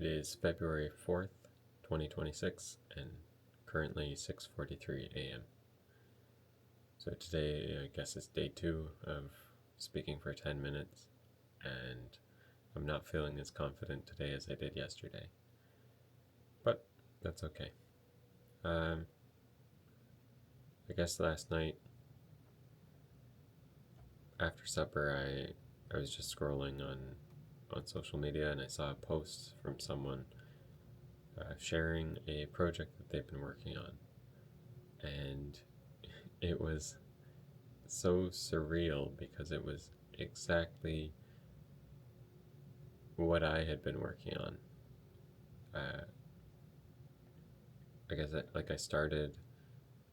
It is February 4th, 2026, and currently 6:43 a.m. So today, I guess it's day 2 of speaking for 10 minutes, and I'm not feeling as confident today as I did yesterday. But that's okay. I guess last night after supper, I was just scrolling on social media, and I saw a post from someone sharing a project that they've been working on, and it was so surreal because it was exactly what I had been working on. Uh, I guess I started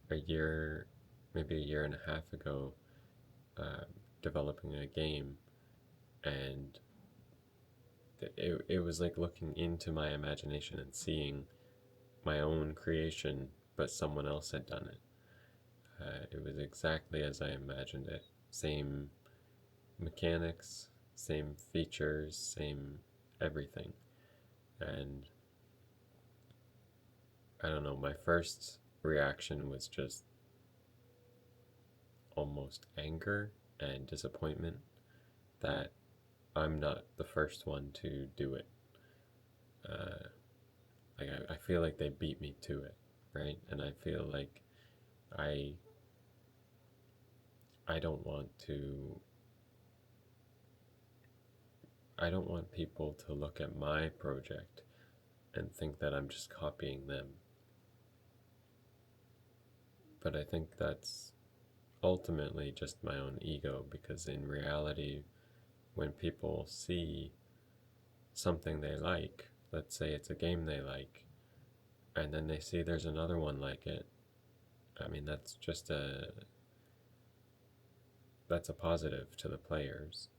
a year, maybe a year and a half ago, uh, developing a game, and it was like looking into my imagination and seeing my own creation, but someone else had done it. It was exactly as I imagined it. Same mechanics, same features, same everything. And I don't know, my first reaction was just almost anger and disappointment that I'm not the first one to do it. Uh, I feel like they beat me to it, right? And I feel like I I don't want to I don't want people to look at my project and think that I'm just copying them. But I think that's ultimately just my own ego, because in reality, when people see something they like, let's say it's a game they like, and then they see there's another one like it, I mean, that's a positive to the players.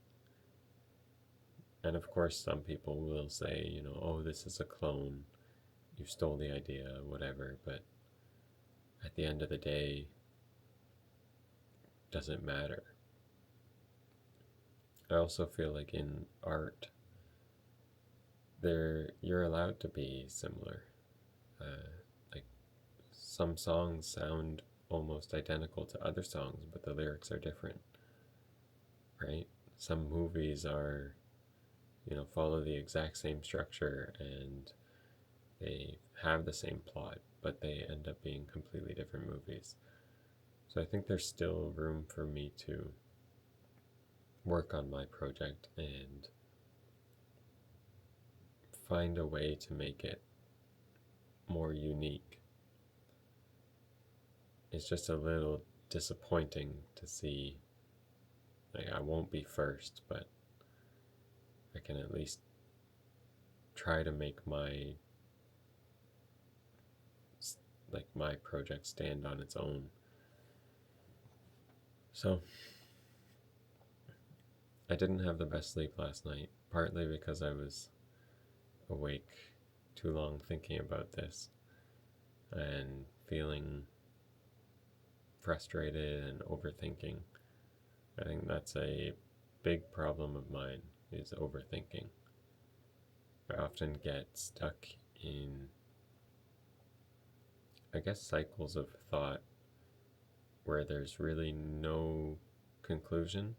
And of course, some people will say, oh, this is a clone, you stole the idea, whatever, but at the end of the day, it doesn't matter. I also feel like in art, you're allowed to be similar. Like some songs sound almost identical to other songs, but the lyrics are different, right? Some movies are, follow the exact same structure and they have the same plot, but they end up being completely different movies. So I think there's still room for me to work on my project and find a way to make it more unique. It's just a little disappointing to see, like, I won't be first, but I can at least try to make my project stand on its own. So I didn't have the best sleep last night, partly because I was awake too long thinking about this and feeling frustrated and overthinking. I think that's a big problem of mine, is overthinking. I often get stuck in, I guess, cycles of thought where there's really no conclusion.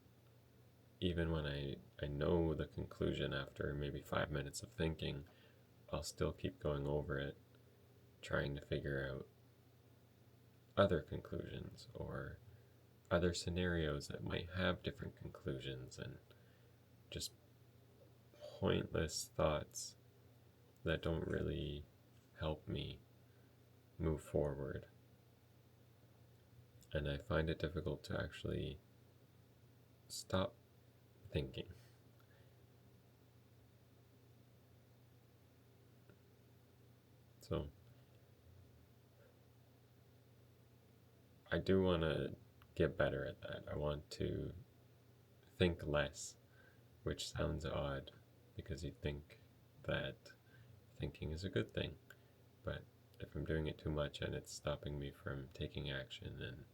Even when I know the conclusion after maybe 5 minutes of thinking, I'll still keep going over it, trying to figure out other conclusions or other scenarios that might have different conclusions, and just pointless thoughts that don't really help me move forward. And I find it difficult to actually stop thinking. So I do want to get better at that. I want to think less, which sounds odd because you'd think that thinking is a good thing. But if I'm doing it too much and it's stopping me from taking action, and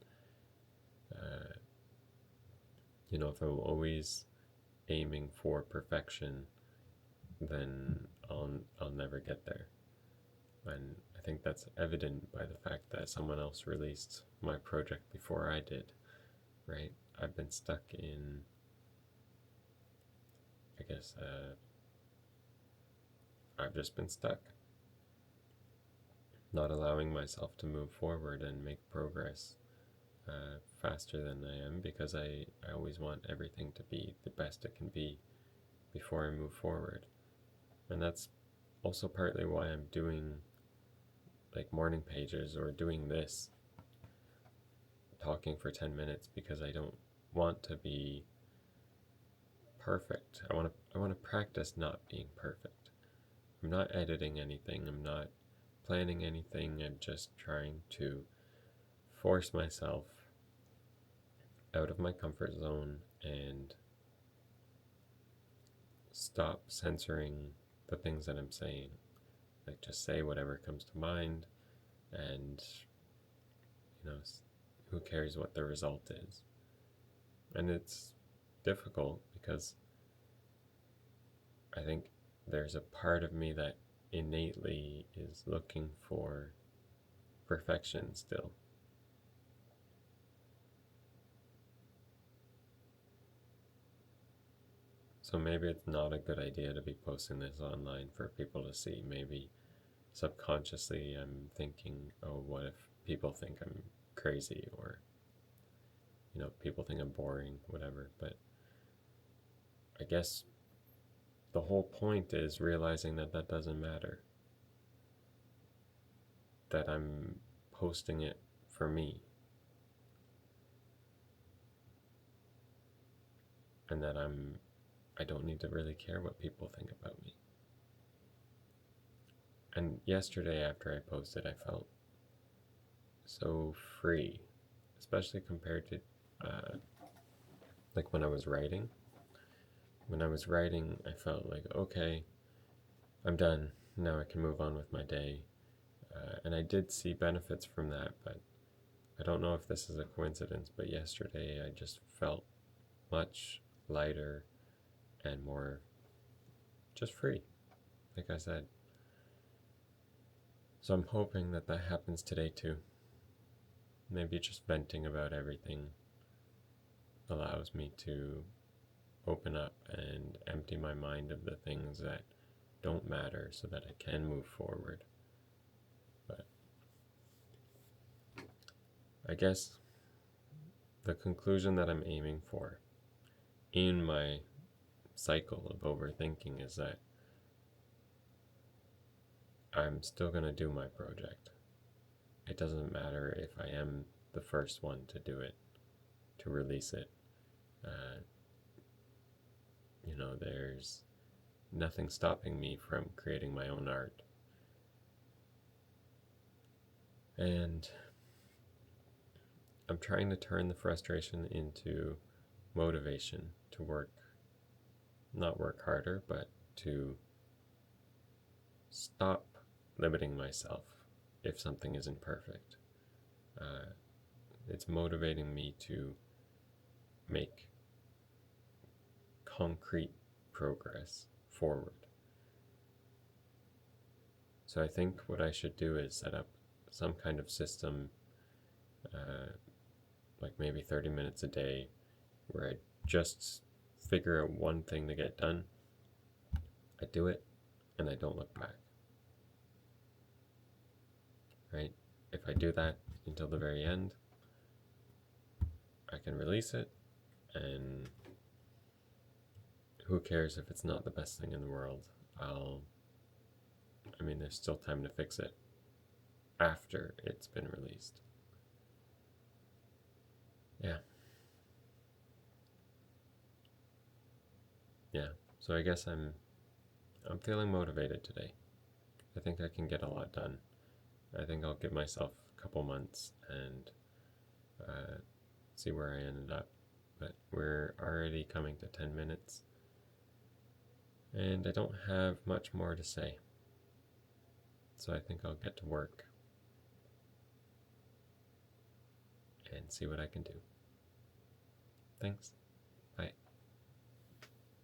if I'm always aiming for perfection, then I'll never get there. And I think that's evident by the fact that someone else released my project before I did, right? I've been stuck in, I guess, I've just been stuck, not allowing myself to move forward and make progress faster than I am, because I always want everything to be the best it can be before I move forward. And that's also partly why I'm doing like morning pages or doing this, talking for 10 minutes, because I don't want to be perfect. I want to practice not being perfect. I'm not editing anything, I'm not planning anything, I'm just trying to force myself out of my comfort zone and stop censoring the things that I'm saying. Like, just say whatever comes to mind, and who cares what the result is. And it's difficult because I think there's a part of me that innately is looking for perfection still. So maybe it's not a good idea to be posting this online for people to see. Maybe subconsciously I'm thinking, oh, what if people think I'm crazy, or people think I'm boring, whatever. But I guess the whole point is realizing that that doesn't matter, that I'm posting it for me, and that I don't need to really care what people think about me. And yesterday after I posted, I felt so free, especially compared to like when I was writing. When I was writing, I felt like, okay, I'm done. Now I can move on with my day. And I did see benefits from that, but I don't know if this is a coincidence, but yesterday I just felt much lighter and more just free, like I said. So I'm hoping that that happens today too. Maybe just venting about everything allows me to open up and empty my mind of the things that don't matter so that I can move forward. But I guess the conclusion that I'm aiming for in my cycle of overthinking is that I'm still going to do my project. It doesn't matter if I am the first one to do it, to release it. There's nothing stopping me from creating my own art. And I'm trying to turn the frustration into motivation to not work harder, but to stop limiting myself if something isn't perfect. It's motivating me to make concrete progress forward. So I think what I should do is set up some kind of system, like maybe 30 minutes a day, where I just figure out one thing to get done, I do it, and I don't look back. Right? If I do that until the very end, I can release it, and who cares if it's not the best thing in the world? There's still time to fix it after it's been released. Yeah. So I guess I'm feeling motivated today. I think I can get a lot done. I think I'll give myself a couple months and see where I ended up. But we're already coming to 10 minutes, and I don't have much more to say. So I think I'll get to work and see what I can do. Thanks.